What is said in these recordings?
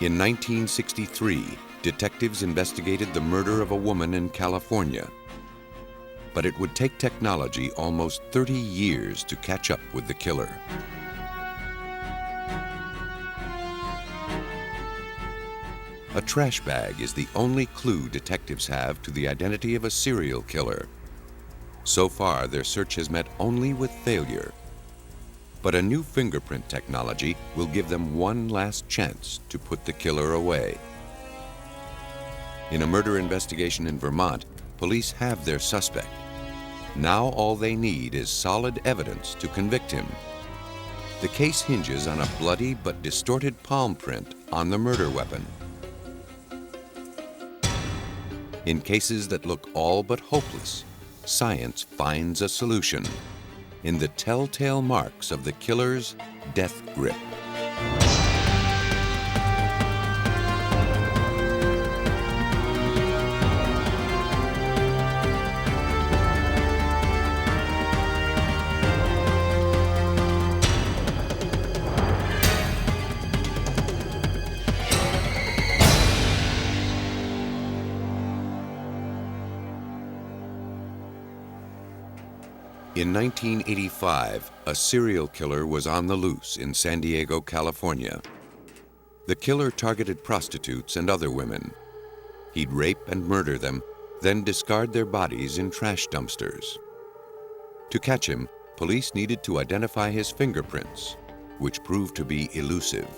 In 1963, detectives investigated the murder of a woman in California. But it would take technology almost 30 years to catch up with the killer. A trash bag is the only clue detectives have to the identity of a serial killer. So far, their search has met only with failure. But a new fingerprint technology will give them one last chance to put the killer away. In a murder investigation in Vermont, police have their suspect. Now all they need is solid evidence to convict him. The case hinges on a bloody but distorted palm print on the murder weapon. In cases that look all but hopeless, science finds a solution in the telltale marks of the killer's death grip. In 1985, a serial killer was on the loose in San Diego, California. The killer targeted prostitutes and other women. He'd rape and murder them, then discard their bodies in trash dumpsters. To catch him, police needed to identify his fingerprints, which proved to be elusive.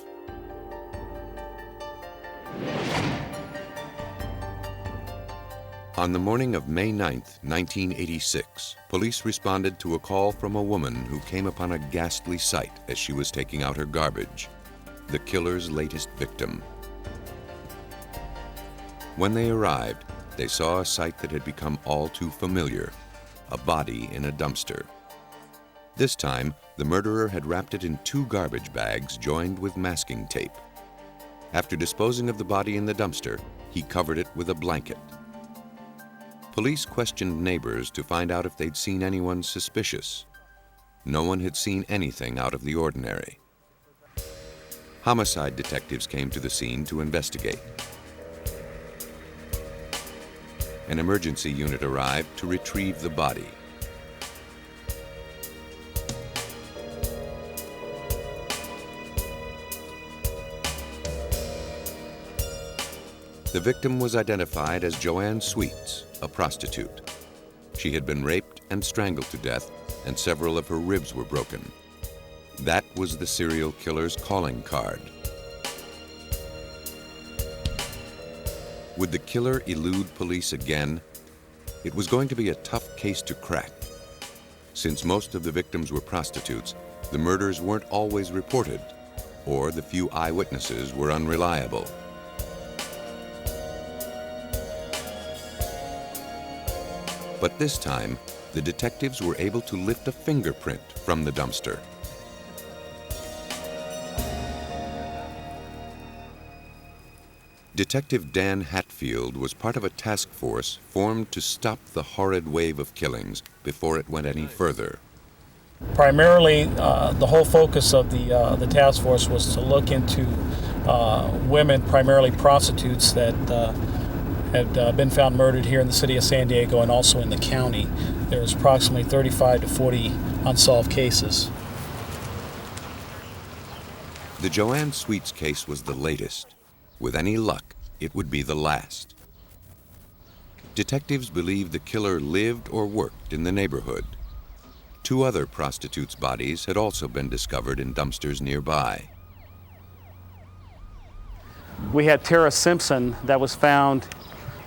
On the morning of May 9, 1986, police responded to a call from a woman who came upon a ghastly sight as she was taking out her garbage, the killer's latest victim. When they arrived, they saw a sight that had become all too familiar, a body in a dumpster. This time, the murderer had wrapped it in 2 garbage bags joined with masking tape. After disposing of the body in the dumpster, he covered it with a blanket. Police questioned neighbors to find out if they'd seen anyone suspicious. No one had seen anything out of the ordinary. Homicide detectives came to the scene to investigate. An emergency unit arrived to retrieve the body. The victim was identified as Joanne Sweets, a prostitute. She had been raped and strangled to death, and several of her ribs were broken. That was the serial killer's calling card. Would the killer elude police again? It was going to be a tough case to crack. Since most of the victims were prostitutes, the murders weren't always reported, or the few eyewitnesses were unreliable. But this time, the detectives were able to lift a fingerprint from the dumpster. Detective Dan Hatfield was part of a task force formed to stop the horrid wave of killings before it went any further. Primarily, the whole focus of the task force was to look into women, primarily prostitutes, that had been found murdered here in the city of San Diego and also in the county. There's approximately 35 to 40 unsolved cases. The Joanne Sweets case was the latest. With any luck, it would be the last. Detectives believed the killer lived or worked in the neighborhood. 2 other prostitutes' bodies had also been discovered in dumpsters nearby. We had Thora Simpson that was found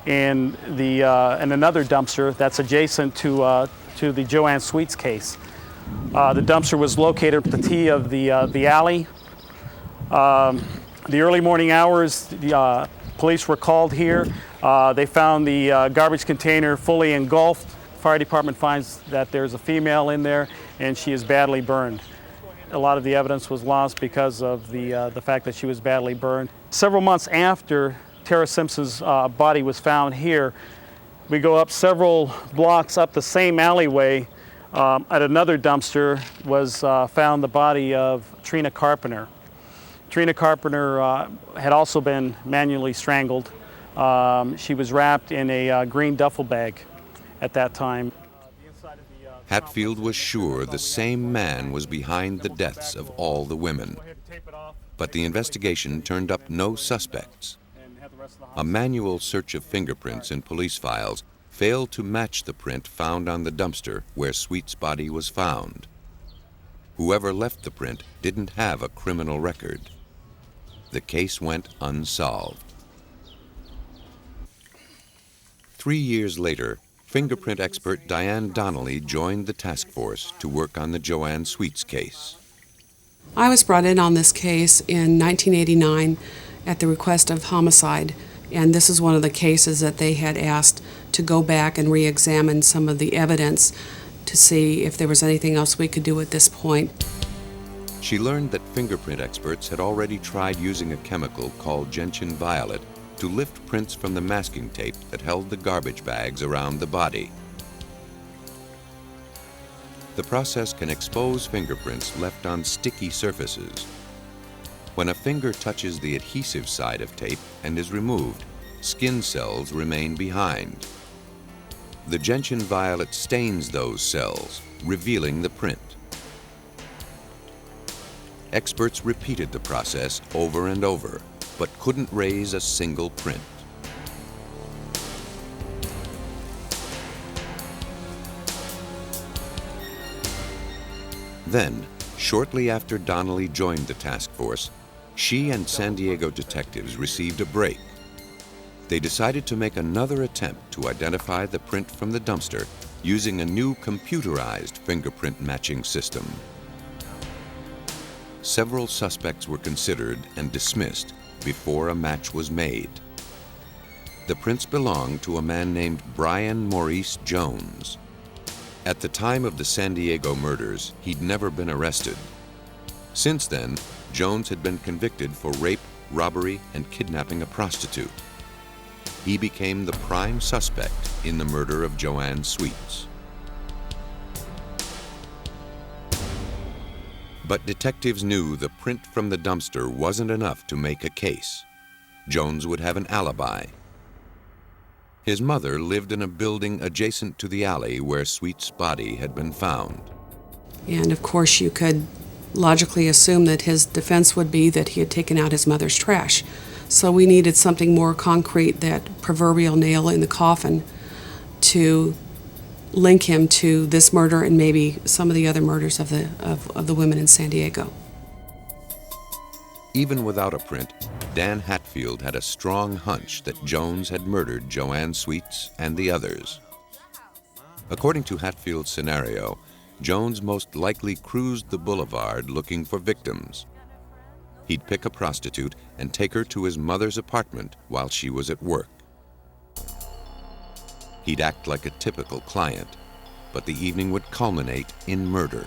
in another dumpster that's adjacent to the Joanne Sweets case. The dumpster was located at the T of the alley. The early morning hours, the police were called here. They found the garbage container fully engulfed. Fire department finds that there's a female in there and she is badly burned. A lot of the evidence was lost because of the fact that she was badly burned. Several months after Thora Simpson's body was found here, we go up several blocks up the same alleyway. At another dumpster was found the body of Trina Carpenter. Trina Carpenter had also been manually strangled. She was wrapped in a green duffel bag at that time. Hatfield was sure the same man was behind the deaths of all the women. But the investigation turned up no suspects. A manual search of fingerprints in police files failed to match the print found on the dumpster where Sweet's body was found. Whoever left the print didn't have a criminal record. The case went unsolved. 3 years later, fingerprint expert Diane Donnelly joined the task force to work on the Joanne Sweets case. I was brought in on this case in 1989 at the request of Homicide, and this is one of the cases that they had asked to go back and re-examine some of the evidence to see if there was anything else we could do at this point. She learned that fingerprint experts had already tried using a chemical called gentian violet to lift prints from the masking tape that held the garbage bags around the body. The process can expose fingerprints left on sticky surfaces. When a finger touches the adhesive side of tape and is removed, skin cells remain behind. The gentian violet stains those cells, revealing the print. Experts repeated the process over and over, but couldn't raise a single print. Then, shortly after Donnelly joined the task force, she and San Diego detectives received a break. They decided to make another attempt to identify the print from the dumpster using a new computerized fingerprint matching system. Several suspects were considered and dismissed before a match was made. The prints belonged to a man named Bryan Maurice Jones. At the time of the San Diego murders, he'd never been arrested. Since then, Jones had been convicted for rape, robbery, and kidnapping a prostitute. He became the prime suspect in the murder of Joanne Sweets. But detectives knew the print from the dumpster wasn't enough to make a case. Jones would have an alibi. His mother lived in a building adjacent to the alley where Sweet's body had been found. And of course you could logically assume that his defense would be that he had taken out his mother's trash. So we needed something more concrete, that proverbial nail in the coffin, to link him to this murder and maybe some of the other murders of the women in San Diego. Even without a print, Dan Hatfield had a strong hunch that Jones had murdered Joanne Sweets and the others. According to Hatfield's scenario, Jones most likely cruised the boulevard looking for victims. He'd pick a prostitute and take her to his mother's apartment while she was at work. He'd act like a typical client, but the evening would culminate in murder.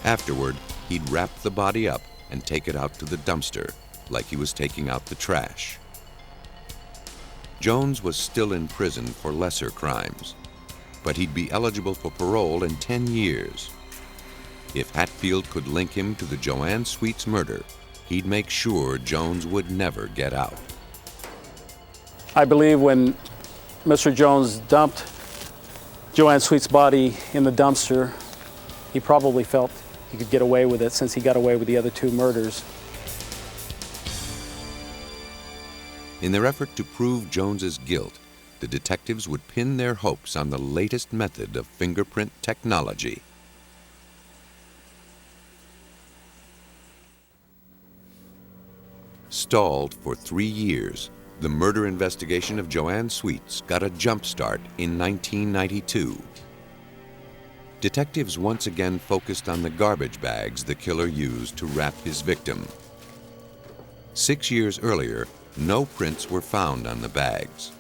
Afterward, he'd wrap the body up and take it out to the dumpster, like he was taking out the trash. Jones was still in prison for lesser crimes, but he'd be eligible for parole in 10 years. If Hatfield could link him to the Joanne Sweets murder, he'd make sure Jones would never get out. I believe when Mr. Jones dumped Joanne Sweets' body in the dumpster, he probably felt he could get away with it since he got away with the other two murders. In their effort to prove Jones's guilt, the detectives would pin their hopes on the latest method of fingerprint technology. Stalled for 3 years, the murder investigation of Joanne Sweets got a jump start in 1992. Detectives once again focused on the garbage bags the killer used to wrap his victim. 6 years earlier, no prints were found on the bags.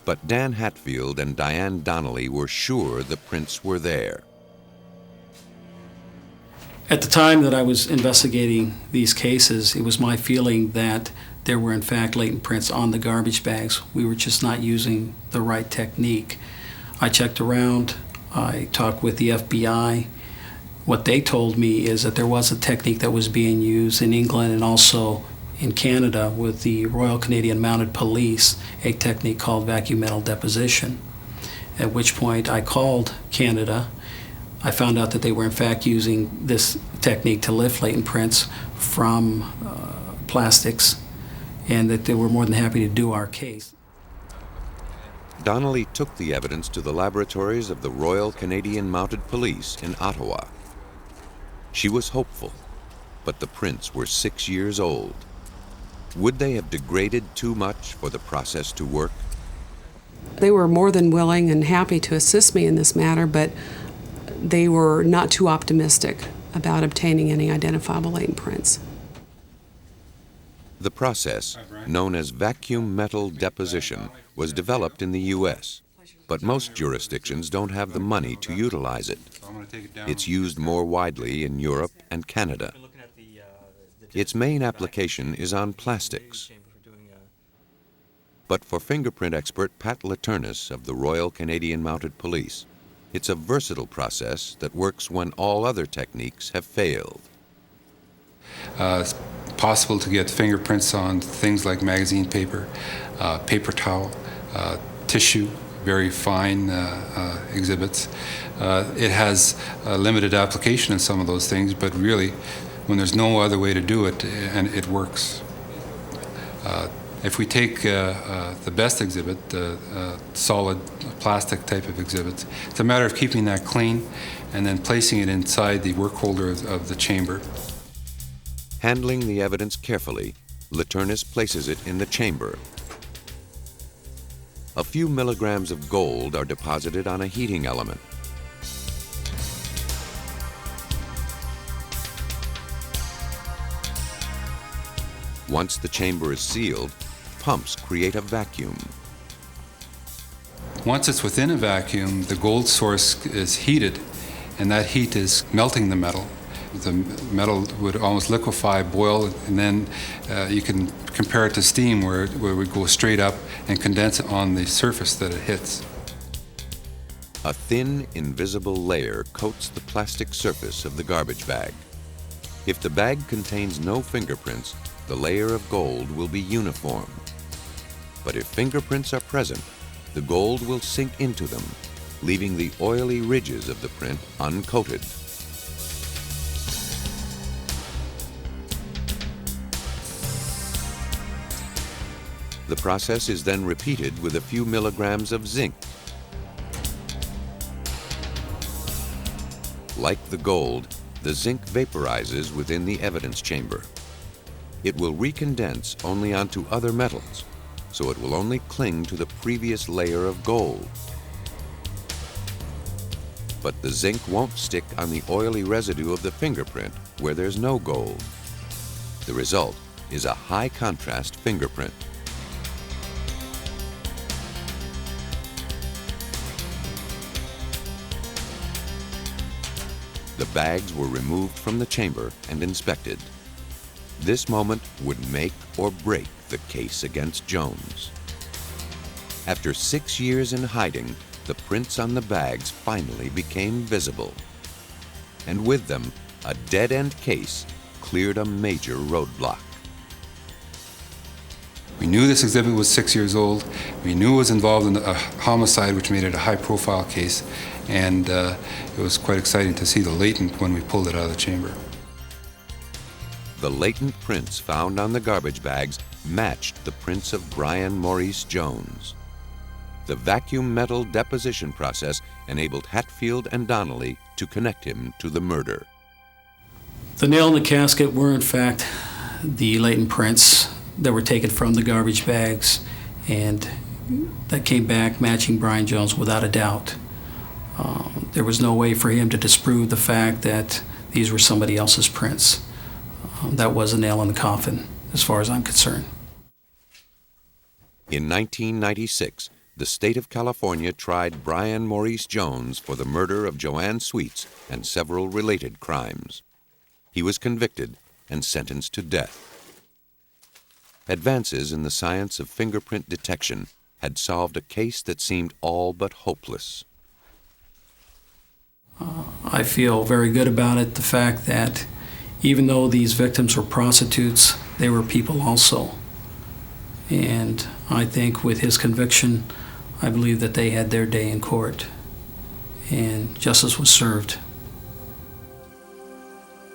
But Dan Hatfield and Diane Donnelly were sure the prints were there. At the time that I was investigating these cases, it was my feeling that there were in fact latent prints on the garbage bags. We were just not using the right technique. I checked around, I talked with the FBI. What they told me is that there was a technique that was being used in England and also in Canada with the Royal Canadian Mounted Police, a technique called vacuum metal deposition. At which point I called Canada. I found out that they were in fact using this technique to lift latent prints from plastics, and that they were more than happy to do our case. Donnelly took the evidence to the laboratories of the Royal Canadian Mounted Police in Ottawa. She was hopeful, but the prints were 6 years old. Would they have degraded too much for the process to work? They were more than willing and happy to assist me in this matter, but they were not too optimistic about obtaining any identifiable latent prints. The process, known as vacuum metal deposition, was developed in the U.S., but most jurisdictions don't have the money to utilize it. It's used more widely in Europe and Canada. Its main application is on plastics. But for fingerprint expert Pat Laturnis of the Royal Canadian Mounted Police, it's a versatile process that works when all other techniques have failed. It's possible to get fingerprints on things like magazine paper, paper towel, tissue, very fine exhibits. It has a limited application in some of those things, but really, when there's no other way to do it, and it works. If we take the best exhibit, the solid plastic type of exhibits, it's a matter of keeping that clean and then placing it inside the work holder of the chamber. Handling the evidence carefully, Laturnis places it in the chamber. A few milligrams of gold are deposited on a heating element. Once the chamber is sealed, pumps create a vacuum. Once it's within a vacuum, the gold source is heated, and that heat is melting the metal. The metal would almost liquefy, boil, and then you can compare it to steam where it would go straight up and condense on the surface that it hits. A thin, invisible layer coats the plastic surface of the garbage bag. If the bag contains no fingerprints, the layer of gold will be uniform. But if fingerprints are present, the gold will sink into them, leaving the oily ridges of the print uncoated. The process is then repeated with a few milligrams of zinc. Like the gold, the zinc vaporizes within the evidence chamber. It will recondense only onto other metals, so it will only cling to the previous layer of gold. But the zinc won't stick on the oily residue of the fingerprint where there's no gold. The result is a high-contrast fingerprint. The bags were removed from the chamber and inspected. This moment would make or break the case against Jones. After 6 years in hiding, the prints on the bags finally became visible. And with them, a dead-end case cleared a major roadblock. We knew this exhibit was 6 years old. We knew it was involved in a homicide, which made it a high-profile case. And it was quite exciting to see the latent when we pulled it out of the chamber. The latent prints found on the garbage bags matched the prints of Bryan Maurice Jones. The vacuum metal deposition process enabled Hatfield and Donnelly to connect him to the murder. The nail in the casket were in fact the latent prints that were taken from the garbage bags, and that came back matching Bryan Jones without a doubt. There was no way for him to disprove the fact that these were somebody else's prints. That was a nail in the coffin, as far as I'm concerned. In 1996, the state of California tried Bryan Maurice Jones for the murder of Joanne Sweets and several related crimes. He was convicted and sentenced to death. Advances in the science of fingerprint detection had solved a case that seemed all but hopeless. I feel very good about it, the fact that even though these victims were prostitutes, they were people also. And I think with his conviction, I believe that they had their day in court, and justice was served.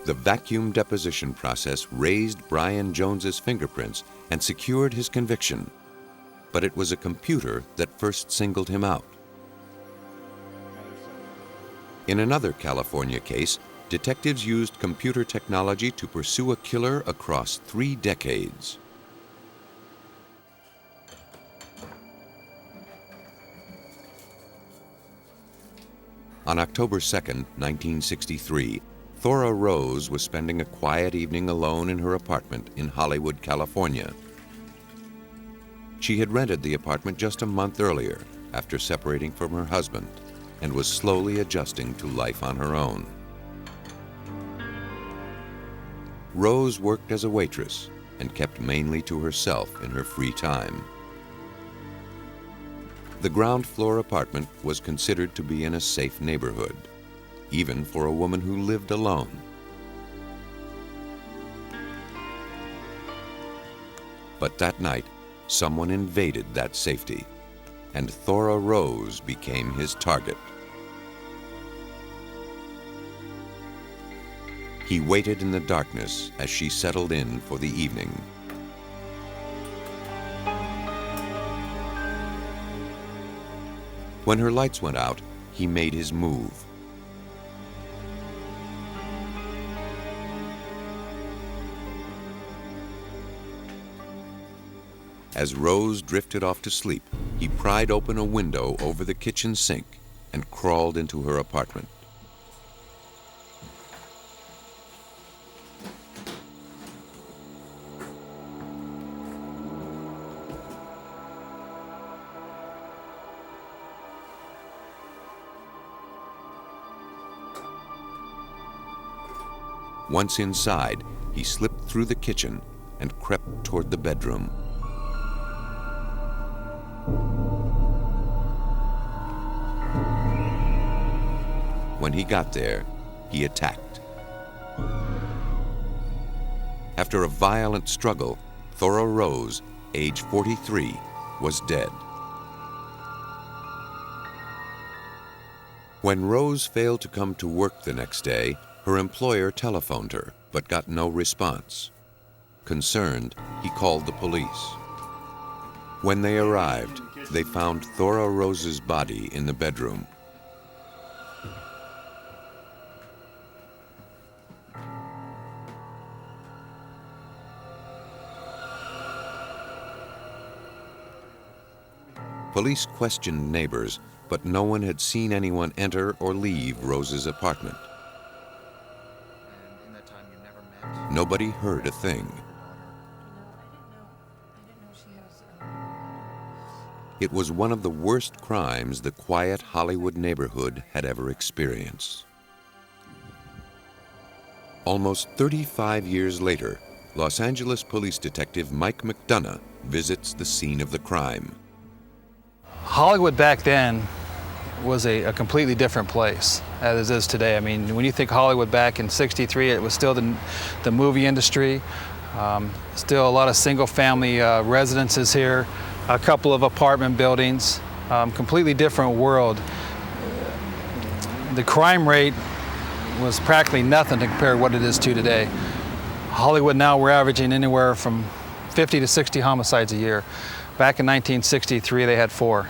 The vacuum deposition process raised Bryan Jones's fingerprints and secured his conviction. But it was a computer that first singled him out. In another California case, detectives used computer technology to pursue a killer across 3 decades. On October 2nd, 1963, Thora Rose was spending a quiet evening alone in her apartment in Hollywood, California. She had rented the apartment just a month earlier after separating from her husband and was slowly adjusting to life on her own. Rose worked as a waitress and kept mainly to herself in her free time. The ground floor apartment was considered to be in a safe neighborhood, even for a woman who lived alone. But that night, someone invaded that safety, and Thora Rose became his target. He waited in the darkness as she settled in for the evening. When her lights went out, he made his move. As Rose drifted off to sleep, he pried open a window over the kitchen sink and crawled into her apartment. Once inside, he slipped through the kitchen and crept toward the bedroom. When he got there, he attacked. After a violent struggle, Thora Rose, age 43, was dead. When Rose failed to come to work the next day, her employer telephoned her, but got no response. Concerned, he called the police. When they arrived, they found Thora Rose's body in the bedroom. Police questioned neighbors, but no one had seen anyone enter or leave Rose's apartment. Nobody heard a thing. It was one of the worst crimes the quiet Hollywood neighborhood had ever experienced. Almost 35 years later, Los Angeles police detective Mike McDonough visits the scene of the crime. Hollywood back then was a completely different place as it is today. I mean, when you think Hollywood back in '63, it was still the movie industry, still a lot of single-family residences here, a couple of apartment buildings, completely different world. The crime rate was practically nothing to compare what it is to today. Hollywood now, we're averaging anywhere from 50 to 60 homicides a year. Back in 1963, they had 4.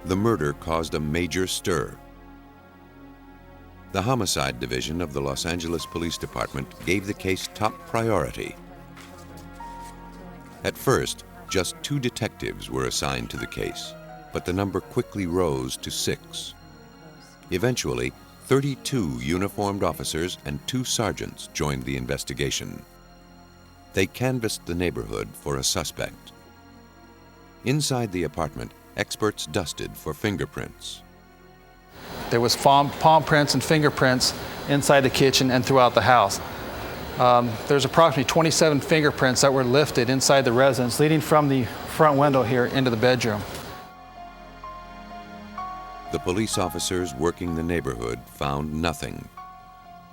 The murder caused a major stir. The Homicide Division of the Los Angeles Police Department gave the case top priority. At first, just 2 detectives were assigned to the case, but the number quickly rose to 6. Eventually, 32 uniformed officers and 2 sergeants joined the investigation. They canvassed the neighborhood for a suspect. Inside the apartment, experts dusted for fingerprints. There was palm prints and fingerprints inside the kitchen and throughout the house. There's approximately 27 fingerprints that were lifted inside the residence, leading from the front window here into the bedroom. The police officers working the neighborhood found nothing.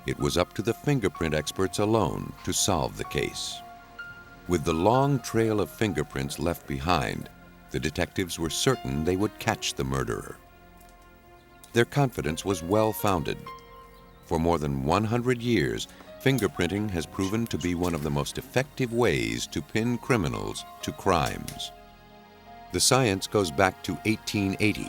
It was up to the fingerprint experts alone to solve the case. With the long trail of fingerprints left behind, the detectives were certain they would catch the murderer. Their confidence was well-founded. For more than 100 years, fingerprinting has proven to be one of the most effective ways to pin criminals to crimes. The science goes back to 1880,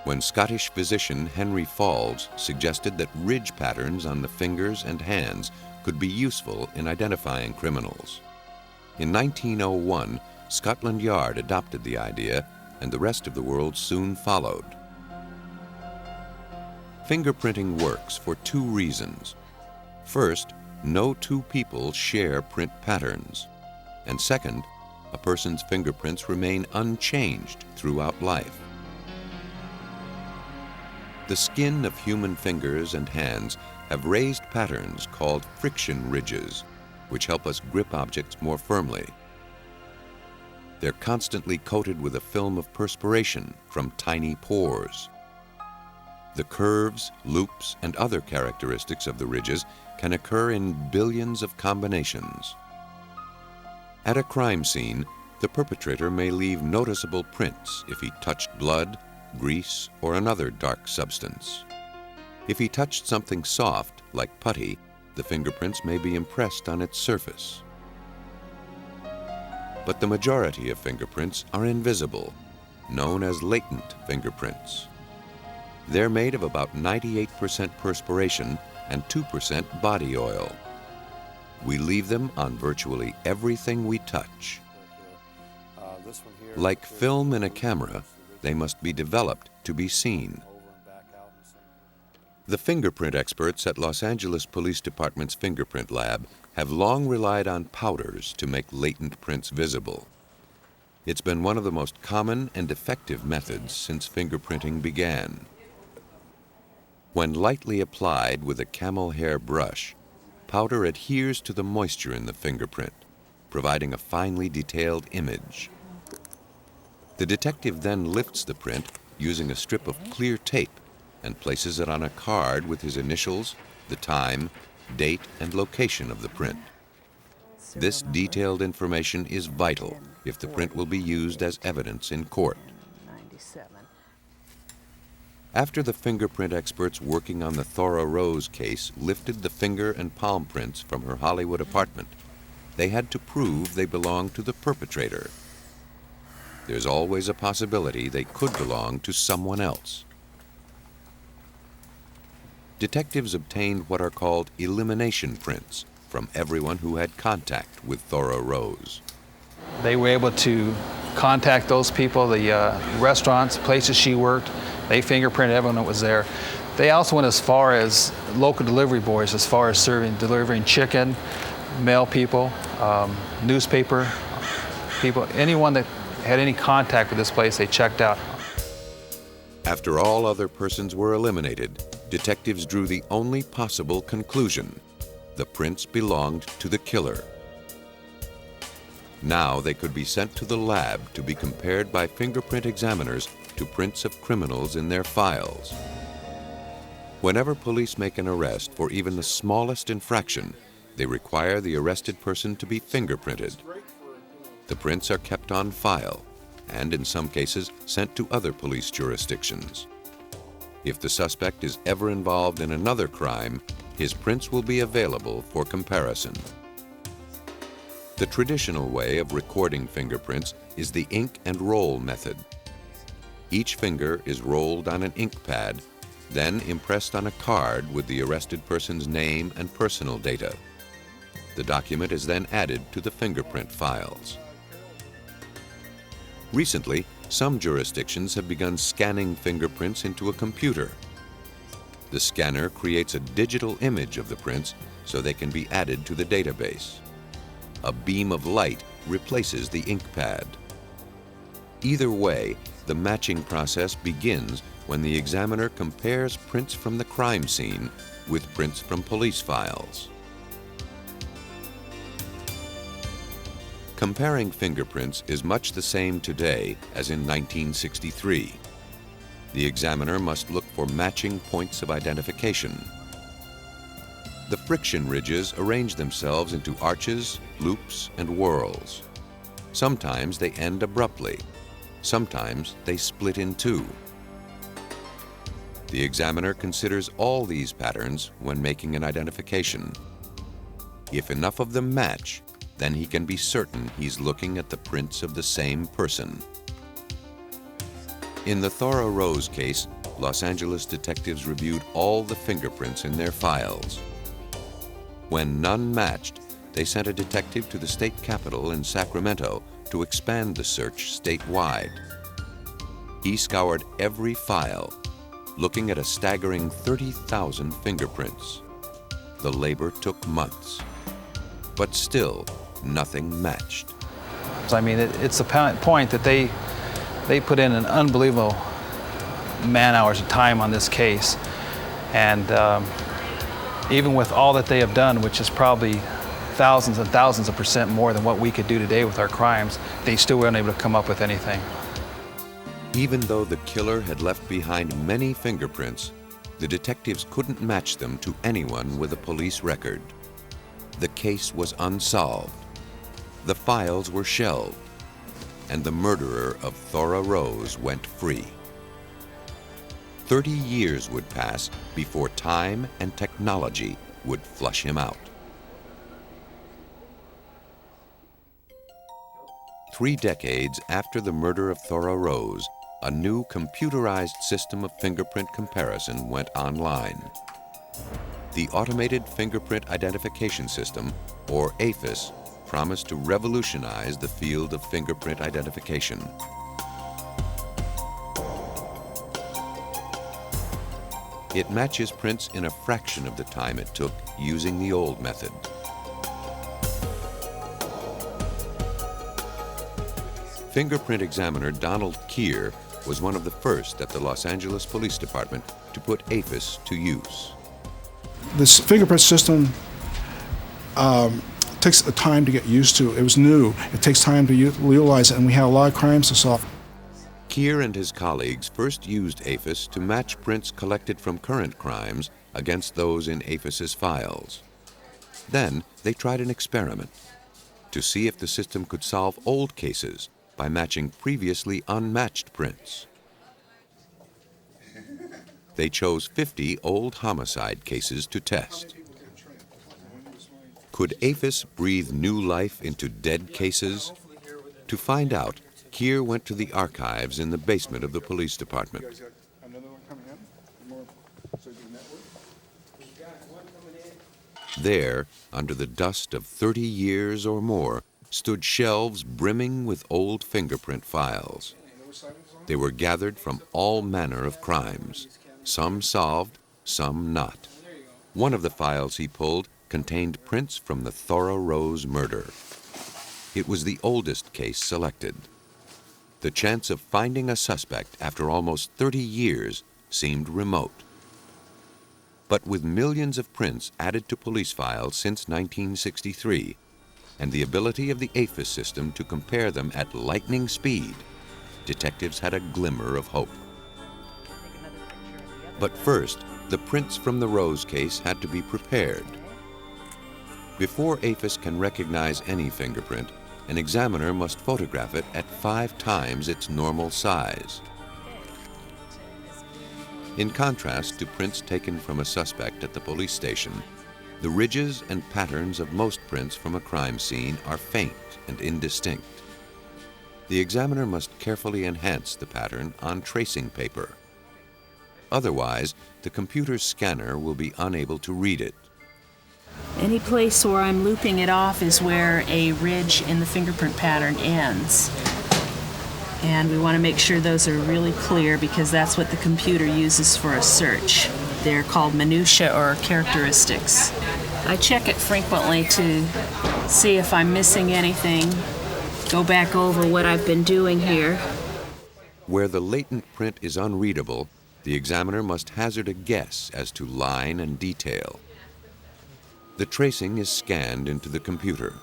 when Scottish physician Henry Falls suggested that ridge patterns on the fingers and hands could be useful in identifying criminals. In 1901, Scotland Yard adopted the idea, and the rest of the world soon followed. Fingerprinting works for two reasons. First, no two people share print patterns. And second, a person's fingerprints remain unchanged throughout life. The skin of human fingers and hands have raised patterns called friction ridges, which help us grip objects more firmly. They're constantly coated with a film of perspiration from tiny pores. The curves, loops, and other characteristics of the ridges can occur in billions of combinations. At a crime scene, the perpetrator may leave noticeable prints if he touched blood, grease, or another dark substance. If he touched something soft, like putty, the fingerprints may be impressed on its surface. But the majority of fingerprints are invisible, known as latent fingerprints. They're made of about 98% perspiration and 2% body oil. We leave them on virtually everything we touch. Like film in a camera, they must be developed to be seen. The fingerprint experts at Los Angeles Police Department's fingerprint lab have long relied on powders to make latent prints visible. It's been one of the most common and effective methods since fingerprinting began. When lightly applied with a camel hair brush, powder adheres to the moisture in the fingerprint, providing a finely detailed image. The detective then lifts the print using a strip of clear tape and places it on a card with his initials, the time, date, and location of the print. This detailed information is vital if the print will be used as evidence in court. After the fingerprint experts working on the Thora Rose case lifted the finger and palm prints from her Hollywood apartment, they had to prove they belonged to the perpetrator. There's always a possibility they could belong to someone else. Detectives obtained what are called elimination prints from everyone who had contact with Thora Rose. They were able to contact those people, the restaurants, places she worked. They fingerprinted everyone that was there. They also went as far as local delivery boys, as far as delivering chicken, mail people, newspaper people, anyone that had any contact with this place, they checked out. After all other persons were eliminated, detectives drew the only possible conclusion: the prints belonged to the killer. Now they could be sent to the lab to be compared by fingerprint examiners to prints of criminals in their files. Whenever police make an arrest for even the smallest infraction, they require the arrested person to be fingerprinted. The prints are kept on file and, in some cases, sent to other police jurisdictions. If the suspect is ever involved in another crime, his prints will be available for comparison. The traditional way of recording fingerprints is the ink and roll method. Each finger is rolled on an ink pad, then impressed on a card with the arrested person's name and personal data. The document is then added to the fingerprint files. Recently, some jurisdictions have begun scanning fingerprints into a computer. The scanner creates a digital image of the prints so they can be added to the database. A beam of light replaces the ink pad. Either way, the matching process begins when the examiner compares prints from the crime scene with prints from police files. Comparing fingerprints is much the same today as in 1963. The examiner must look for matching points of identification. The friction ridges arrange themselves into arches, loops, and whorls. Sometimes they end abruptly. Sometimes they split in two. The examiner considers all these patterns when making an identification. If enough of them match, then he can be certain he's looking at the prints of the same person. In the Thora Rose case, Los Angeles detectives reviewed all the fingerprints in their files. When none matched, they sent a detective to the state capitol in Sacramento to expand the search statewide. He scoured every file, looking at a staggering 30,000 fingerprints. The labor took months, but still nothing matched. I mean, it's a point that they put in an unbelievable man-hours of time on this case, and even with all that they have done, which is probably thousands and thousands of percent more than what we could do today with our crimes, they still weren't able to come up with anything. Even though the killer had left behind many fingerprints, the detectives couldn't match them to anyone with a police record. The case was unsolved. The files were shelved, and the murderer of Thora Rose went free. 30 years would pass before time and technology would flush him out. 3 decades after the murder of Thora Rose, a new computerized system of fingerprint comparison went online. The Automated Fingerprint Identification System, or AFIS, promised to revolutionize the field of fingerprint identification. It matches prints in a fraction of the time it took using the old method. Fingerprint examiner Donald Keir was one of the first at the Los Angeles Police Department to put AFIS to use. This fingerprint system takes time to get used to. It was new. It takes time to utilize it, and we had a lot of crimes to solve. Keir and his colleagues first used AFIS to match prints collected from current crimes against those in AFIS's files. Then they tried an experiment to see if the system could solve old cases by matching previously unmatched prints. They chose 50 old homicide cases to test. Could AFIS breathe new life into dead cases? To find out, Keir went to the archives in the basement of the police department. There, under the dust of 30 years or more, stood shelves brimming with old fingerprint files. They were gathered from all manner of crimes, some solved, some not. One of the files he pulled contained prints from the Thora Rose murder. It was the oldest case selected. The chance of finding a suspect after almost 30 years seemed remote. But with millions of prints added to police files since 1963, and the ability of the AFIS system to compare them at lightning speed, detectives had a glimmer of hope. But first, the prints from the Rose case had to be prepared. Before AFIS can recognize any fingerprint, an examiner must photograph it at 5 times its normal size. In contrast to prints taken from a suspect at the police station, the ridges and patterns of most prints from a crime scene are faint and indistinct. The examiner must carefully enhance the pattern on tracing paper. Otherwise, the computer's scanner will be unable to read it. Any place where I'm looping it off is where a ridge in the fingerprint pattern ends. And we want to make sure those are really clear because that's what the computer uses for a search. They're called minutia or characteristics. I check it frequently to see if I'm missing anything, go back over what I've been doing here. Where the latent print is unreadable, The examiner must hazard a guess as to line and detail. The tracing is scanned into the computer.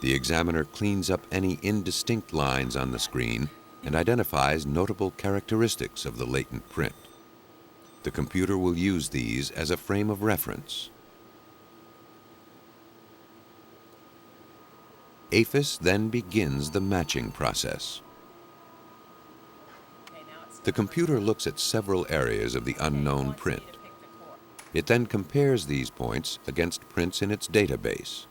The examiner cleans up any indistinct lines on the screen and identifies notable characteristics of the latent print. The computer will use these as a frame of reference. APHIS then begins the matching process. The computer looks at several areas of the unknown print. It then compares these points against prints in its database.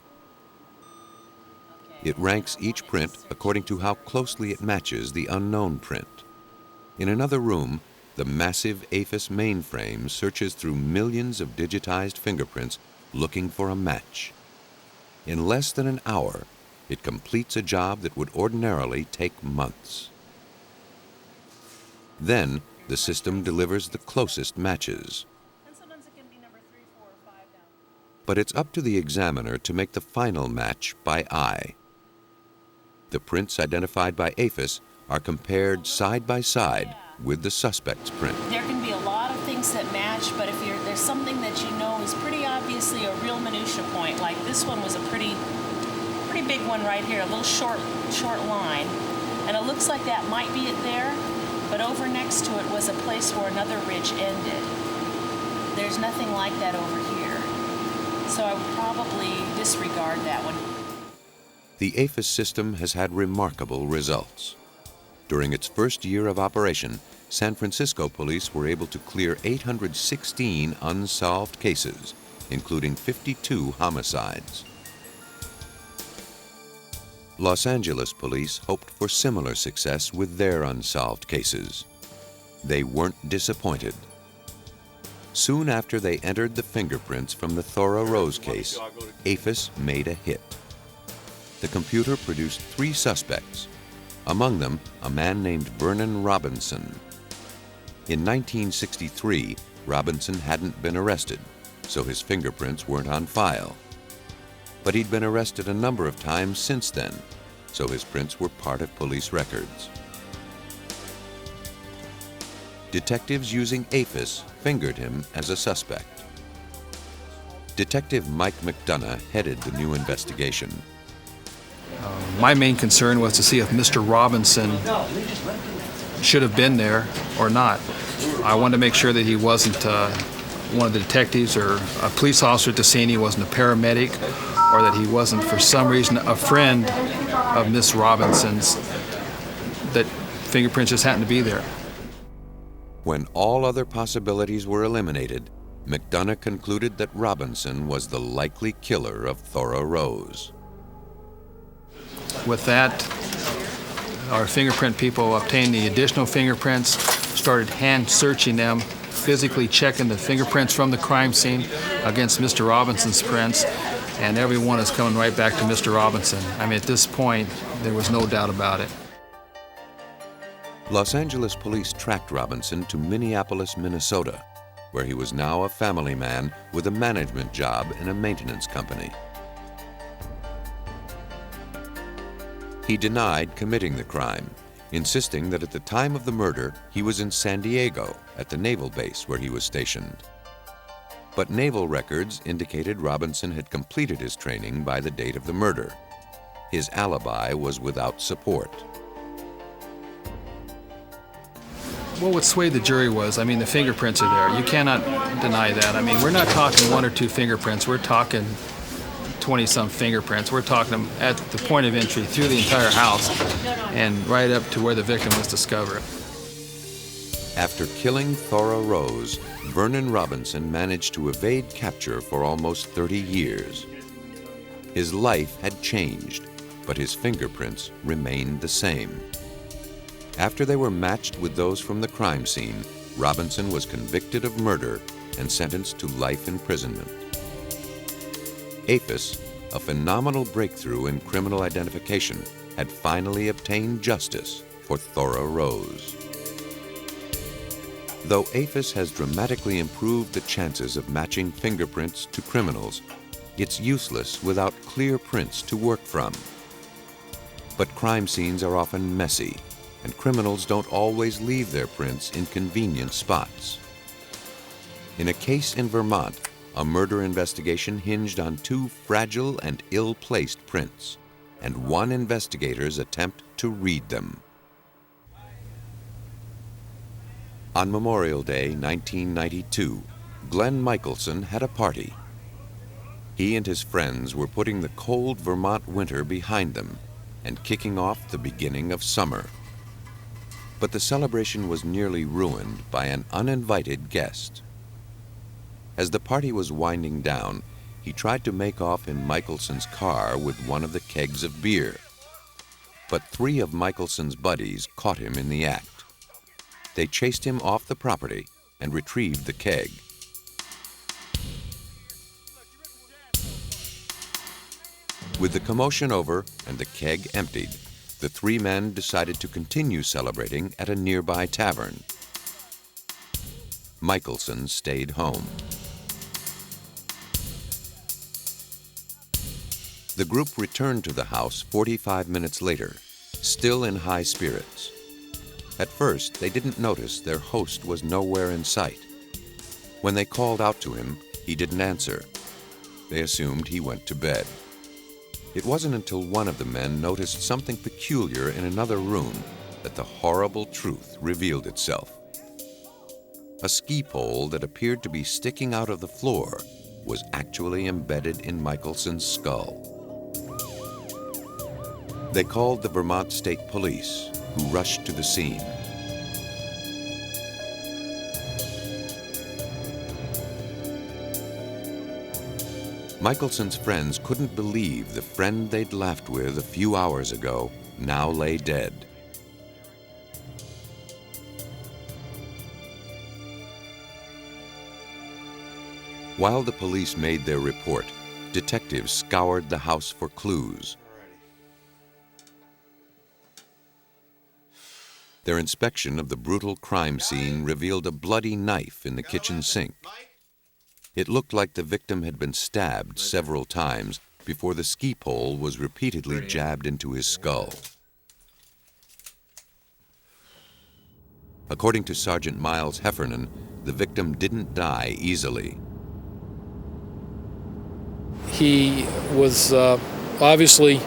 It ranks each print according to how closely it matches the unknown print. In another room, the massive APHIS mainframe searches through millions of digitized fingerprints looking for a match. In less than an hour, it completes a job that would ordinarily take months. Then, the system delivers the closest matches. But it's up to the examiner to make the final match by eye. The prints identified by APHIS are compared side by side with the suspect's print. There can be a lot of things that match, but if there's something that you know is pretty obviously a real minutia point, like this one was a pretty big one right here, a little short line, and it looks like that might be it there, but over next to it was a place where another ridge ended. There's nothing like that over here, so I would probably disregard that one. The APHIS system has had remarkable results. During its first year of operation, San Francisco police were able to clear 816 unsolved cases, including 52 homicides. Los Angeles police hoped for similar success with their unsolved cases. They weren't disappointed. Soon after they entered the fingerprints from the Thora Rose case, APHIS made a hit. The computer produced 3 suspects, among them a man named Vernon Robinson. In 1963, Robinson hadn't been arrested, so his fingerprints weren't on file. But he'd been arrested a number of times since then, so his prints were part of police records. Detectives using APHIS fingered him as a suspect. Detective Mike McDonough headed the new investigation. My main concern was to see if Mr. Robinson should have been there or not. I wanted to make sure that he wasn't one of the detectives or a police officer at the scene, he wasn't a paramedic, or that he wasn't for some reason a friend of Miss Robinson's, that fingerprints just happened to be there. When all other possibilities were eliminated, McDonough concluded that Robinson was the likely killer of Thora Rose. With that, our fingerprint people obtained the additional fingerprints, started hand searching them, physically checking the fingerprints from the crime scene against Mr. Robinson's prints, and everyone is coming right back to Mr. Robinson. I mean, at this point, there was no doubt about it. Los Angeles police tracked Robinson to Minneapolis, Minnesota, where he was now a family man with a management job in a maintenance company. He denied committing the crime, insisting that at the time of the murder, he was in San Diego at the naval base where he was stationed. But naval records indicated Robinson had completed his training by the date of the murder. His alibi was without support. What would sway the jury was, I mean, the fingerprints are there. You cannot deny that. I mean, we're not talking 1 or 2 fingerprints. We're talking 20-some fingerprints. We're talking at the point of entry through the entire house and right up to where the victim was discovered. After killing Thora Rose, Vernon Robinson managed to evade capture for almost 30 years. His life had changed, but his fingerprints remained the same. After they were matched with those from the crime scene, Robinson was convicted of murder and sentenced to life imprisonment. APHIS, a phenomenal breakthrough in criminal identification, had finally obtained justice for Thora Rose. Though APHIS has dramatically improved the chances of matching fingerprints to criminals, it's useless without clear prints to work from. But crime scenes are often messy, and criminals don't always leave their prints in convenient spots. In a case in Vermont, a murder investigation hinged on two fragile and ill-placed prints, and one investigator's attempt to read them. On Memorial Day, 1992, Glenn Michelson had a party. He and his friends were putting the cold Vermont winter behind them and kicking off the beginning of summer. But the celebration was nearly ruined by an uninvited guest. As the party was winding down, he tried to make off in Michelson's car with one of the kegs of beer. But three of Michelson's buddies caught him in the act. They chased him off the property and retrieved the keg. With the commotion over and the keg emptied, the three men decided to continue celebrating at a nearby tavern. Michelson stayed home. The group returned to the house 45 minutes later, still in high spirits. At first, they didn't notice their host was nowhere in sight. When they called out to him, he didn't answer. They assumed he went to bed. It wasn't until one of the men noticed something peculiar in another room that the horrible truth revealed itself. A ski pole that appeared to be sticking out of the floor was actually embedded in Michelson's skull. They called the Vermont State Police, who rushed to the scene. Michelson's friends couldn't believe the friend they'd laughed with a few hours ago now lay dead. While the police made their report, detectives scoured the house for clues. Their inspection of the brutal crime scene revealed a bloody knife in the kitchen sink. It looked like the victim had been stabbed several times before the ski pole was repeatedly jabbed into his skull. According to Sergeant Miles Heffernan, the victim didn't die easily. He was obviously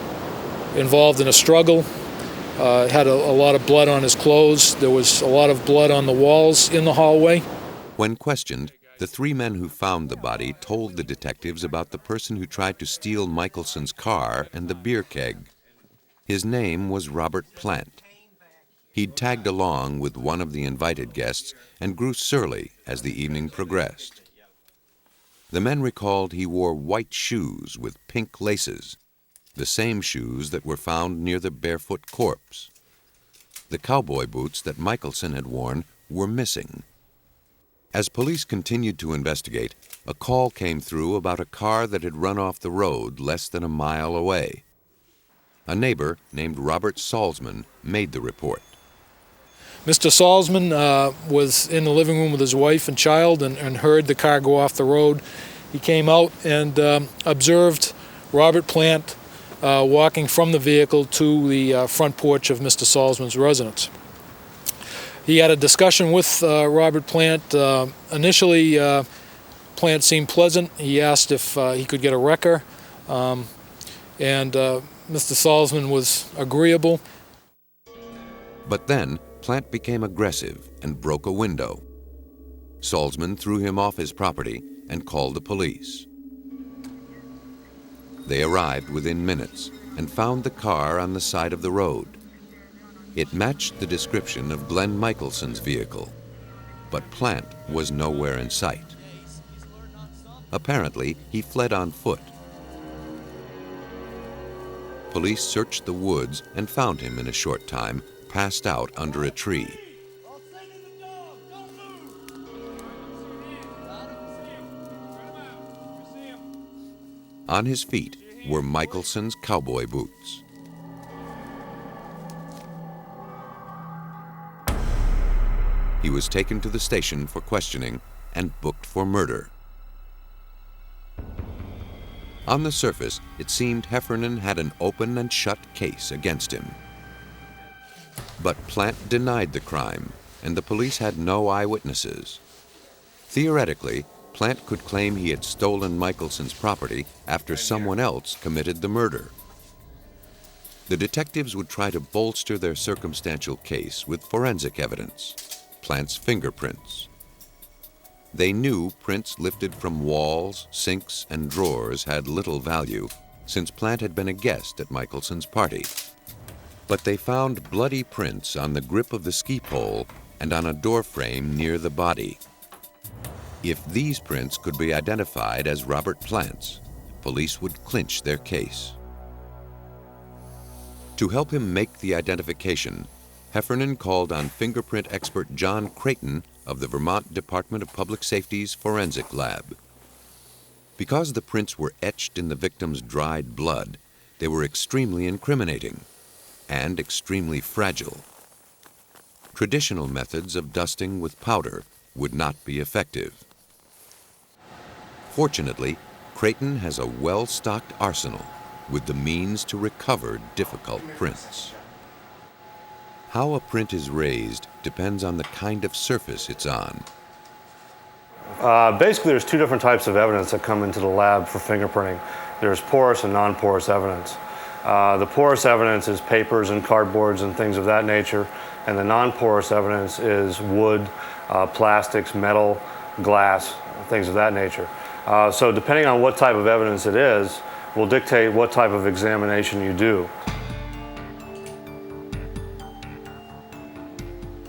involved in a struggle. Had a lot of blood on his clothes. There was a lot of blood on the walls in the hallway. When questioned, the three men who found the body told the detectives about the person who tried to steal Michelson's car and the beer keg. His name was Robert Plant. He'd tagged along with one of the invited guests and grew surly as the evening progressed. The men recalled he wore white shoes with pink laces, the same shoes that were found near the barefoot corpse. The cowboy boots that Michelson had worn were missing. As police continued to investigate, a call came through about a car that had run off the road less than a mile away. A neighbor named Robert Salzman made the report. Mr. Salzman was in the living room with his wife and child and heard the car go off the road. He came out and observed Robert Plant walking from the vehicle to the front porch of Mr. Salzman's residence. He had a discussion with Robert Plant. Initially, Plant seemed pleasant. He asked if he could get a wrecker, and Mr. Salzman was agreeable. But then, Plant became aggressive and broke a window. Salzman threw him off his property and called the police. They arrived within minutes and found the car on the side of the road. It matched the description of Glenn Michelson's vehicle, but Plant was nowhere in sight. Apparently, he fled on foot. Police searched the woods and found him in a short time, passed out under a tree. On his feet were Michelson's cowboy boots. He was taken to the station for questioning and booked for murder. On the surface, it seemed Heffernan had an open and shut case against him. But Plant denied the crime, and the police had no eyewitnesses. Theoretically, Plant could claim he had stolen Michelson's property after someone else committed the murder. The detectives would try to bolster their circumstantial case with forensic evidence, Plant's fingerprints. They knew prints lifted from walls, sinks, and drawers had little value, since Plant had been a guest at Michelson's party. But they found bloody prints on the grip of the ski pole and on a door frame near the body. If these prints could be identified as Robert Plant's, police would clinch their case. To help him make the identification, Heffernan called on fingerprint expert John Creighton of the Vermont Department of Public Safety's Forensic Lab. Because the prints were etched in the victim's dried blood, they were extremely incriminating and extremely fragile. Traditional methods of dusting with powder would not be effective. Fortunately, Creighton has a well-stocked arsenal with the means to recover difficult prints. How a print is raised depends on the kind of surface it's on. Basically, there's two different types of evidence that come into the lab for fingerprinting. There's porous and non-porous evidence. The porous evidence is papers and cardboards and things of that nature, and the non-porous evidence is wood, plastics, metal, glass, things of that nature. So depending on what type of evidence it is, will dictate what type of examination you do.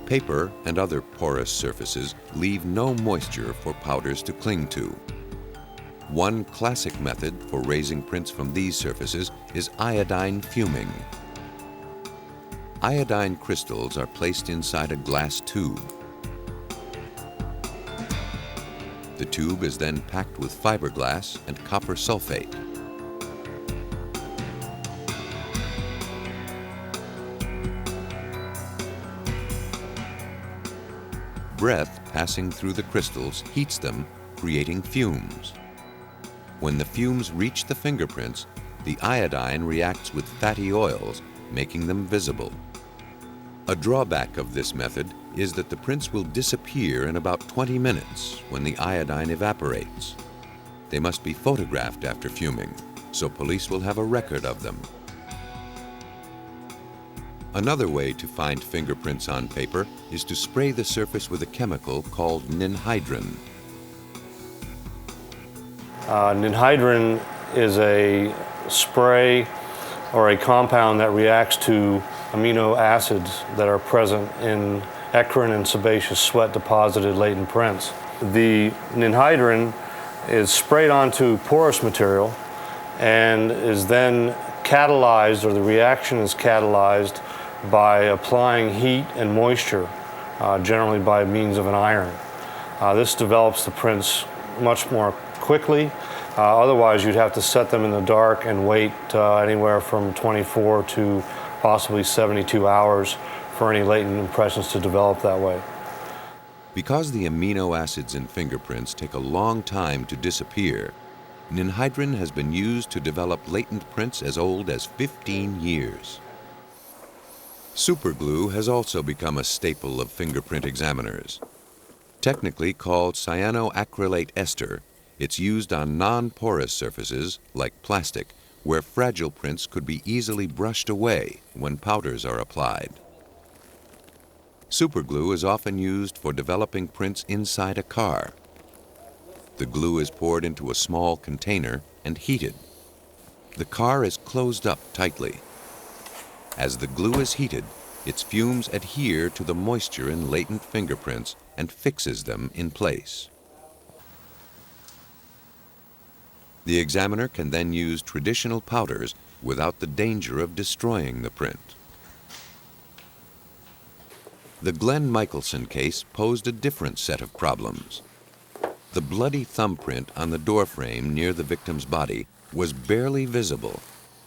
Paper and other porous surfaces leave no moisture for powders to cling to. One classic method for raising prints from these surfaces is iodine fuming. Iodine crystals are placed inside a glass tube. The tube is then packed with fiberglass and copper sulfate. Breath passing through the crystals heats them, creating fumes. When the fumes reach the fingerprints, the iodine reacts with fatty oils, making them visible. A drawback of this method is that the prints will disappear in about 20 minutes when the iodine evaporates. They must be photographed after fuming, so police will have a record of them. Another way to find fingerprints on paper is to spray the surface with a chemical called ninhydrin. Ninhydrin is a spray or a compound that reacts to amino acids that are present in eccrine and sebaceous sweat deposited latent prints. The ninhydrin is sprayed onto porous material and is then catalyzed, or the reaction is catalyzed by applying heat and moisture, generally by means of an iron. This develops the prints much more quickly. Otherwise, you'd have to set them in the dark and wait anywhere from 24 to possibly 72 hours for any latent impressions to develop that way. Because the amino acids in fingerprints take a long time to disappear, ninhydrin has been used to develop latent prints as old as 15 years. Superglue has also become a staple of fingerprint examiners. Technically called cyanoacrylate ester, it's used on non-porous surfaces, like plastic, where fragile prints could be easily brushed away when powders are applied. Superglue is often used for developing prints inside a car. The glue is poured into a small container and heated. The car is closed up tightly. As the glue is heated, its fumes adhere to the moisture in latent fingerprints and fixes them in place. The examiner can then use traditional powders without the danger of destroying the print. The Glenn Michelson case posed a different set of problems. The bloody thumbprint on the doorframe near the victim's body was barely visible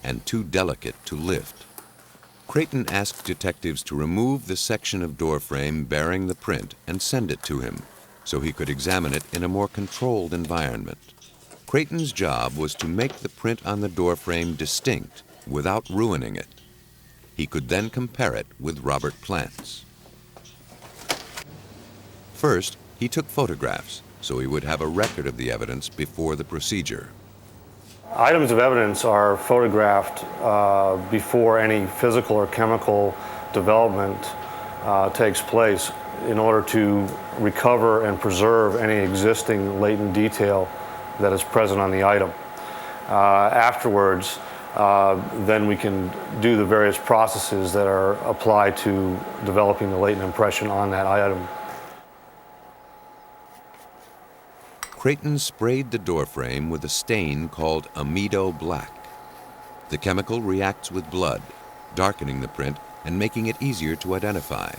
and too delicate to lift. Creighton asked detectives to remove the section of doorframe bearing the print and send it to him, so he could examine it in a more controlled environment. Creighton's job was to make the print on the doorframe distinct without ruining it. He could then compare it with Robert Plant's. First, he took photographs so he would have a record of the evidence before the procedure. Items of evidence are photographed before any physical or chemical development takes place in order to recover and preserve any existing latent detail that is present on the item. Afterwards, then we can do the various processes that are applied to developing the latent impression on that item. Creighton sprayed the doorframe with a stain called amido black. The chemical reacts with blood, darkening the print and making it easier to identify.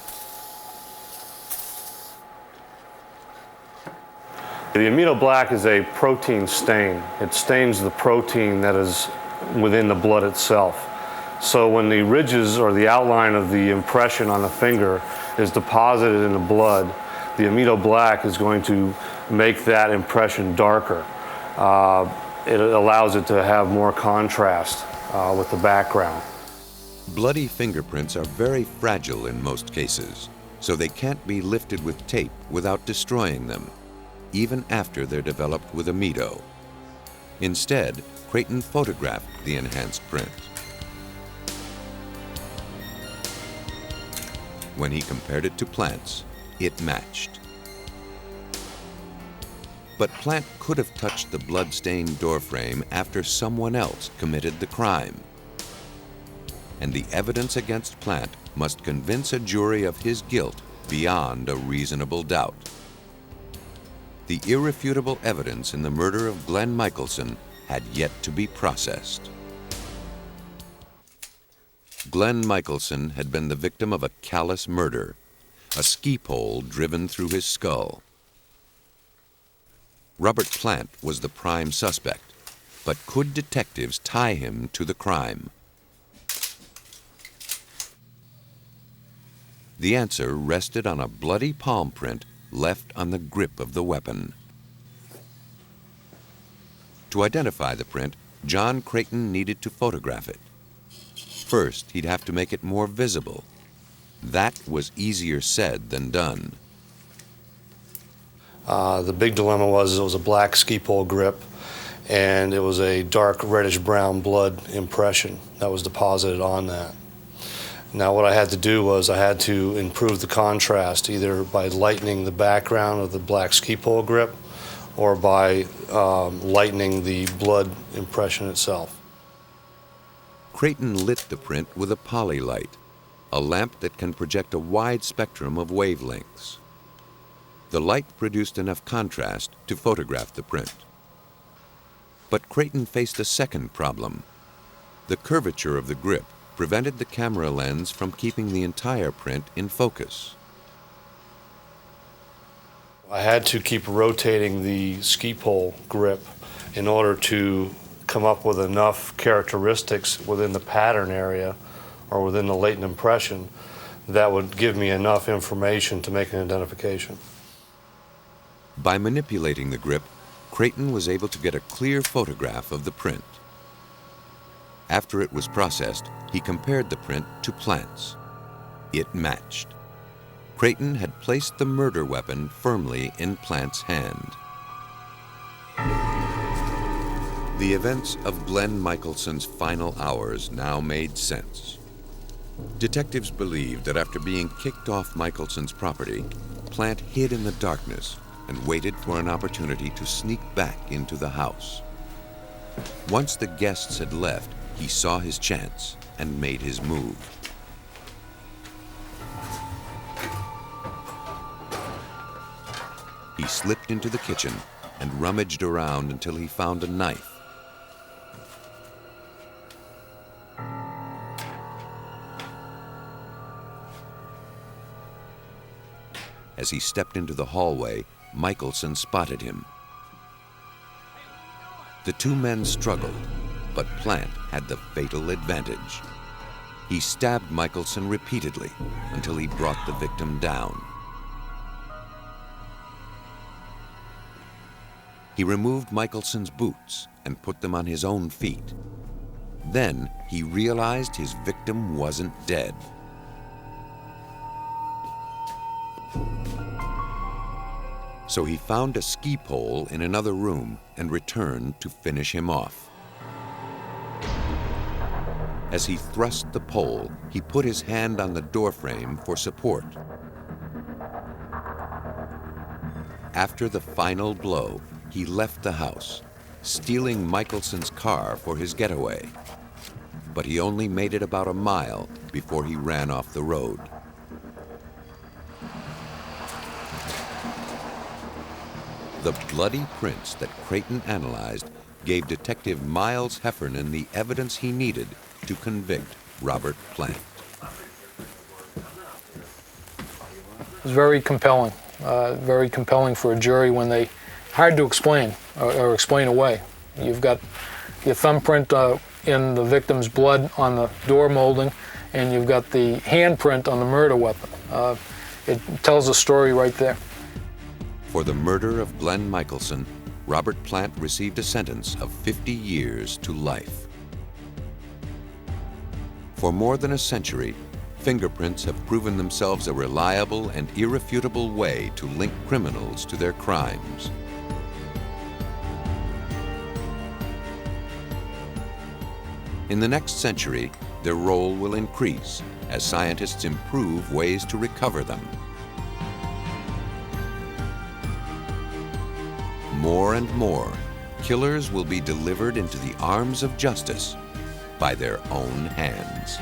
The amido black is a protein stain. It stains the protein that is within the blood itself. So when the ridges or the outline of the impression on the finger is deposited in the blood, the amido black is going to make that impression darker. It allows it to have more contrast with the background. Bloody fingerprints are very fragile in most cases, so they can't be lifted with tape without destroying them, even after they're developed with amido. Instead, Creighton photographed the enhanced print. When he compared it to Plant's, it matched. But Plant could have touched the blood-stained doorframe after someone else committed the crime. And the evidence against Plant must convince a jury of his guilt beyond a reasonable doubt. The irrefutable evidence in the murder of Glenn Michelson had yet to be processed. Glenn Michelson had been the victim of a callous murder, a ski pole driven through his skull. Robert Plant was the prime suspect, but could detectives tie him to the crime? The answer rested on a bloody palm print left on the grip of the weapon. To identify the print, John Creighton needed to photograph it. First, he'd have to make it more visible. That was easier said than done. The big dilemma was it was a black ski pole grip, and it was a dark reddish-brown blood impression that was deposited on that. Now what I had to do was I had to improve the contrast, either by lightening the background of the black ski pole grip or by lightening the blood impression itself. Creighton lit the print with a polylight, a lamp that can project a wide spectrum of wavelengths. The light produced enough contrast to photograph the print. But Creighton faced a second problem. The curvature of the grip prevented the camera lens from keeping the entire print in focus. I had to keep rotating the ski pole grip in order to come up with enough characteristics within the pattern area or within the latent impression that would give me enough information to make an identification. By manipulating the grip, Creighton was able to get a clear photograph of the print. After it was processed, he compared the print to Plant's. It matched. Creighton had placed the murder weapon firmly in Plant's hand. The events of Glenn Michelson's final hours now made sense. Detectives believed that after being kicked off Michelson's property, Plant hid in the darkness and waited for an opportunity to sneak back into the house. Once the guests had left, he saw his chance and made his move. He slipped into the kitchen and rummaged around until he found a knife. As he stepped into the hallway, Michelson spotted him. The two men struggled, but Plant had the fatal advantage. He stabbed Michelson repeatedly until he brought the victim down. He removed Michelson's boots and put them on his own feet. Then he realized his victim wasn't dead. So he found a ski pole in another room and returned to finish him off. As he thrust the pole, he put his hand on the doorframe for support. After the final blow, he left the house, stealing Michelson's car for his getaway. But he only made it about a mile before he ran off the road. The bloody prints that Creighton analyzed gave Detective Miles Heffernan the evidence he needed to convict Robert Plant. It was very compelling for a jury when they, hard to explain or explain away. You've got your thumbprint in the victim's blood on the door molding, and you've got the handprint on the murder weapon. It tells a story right there. For the murder of Glenn Michelson, Robert Plant received a sentence of 50 years to life. For more than a century, fingerprints have proven themselves a reliable and irrefutable way to link criminals to their crimes. In the next century, their role will increase as scientists improve ways to recover them. More and more, killers will be delivered into the arms of justice by their own hands.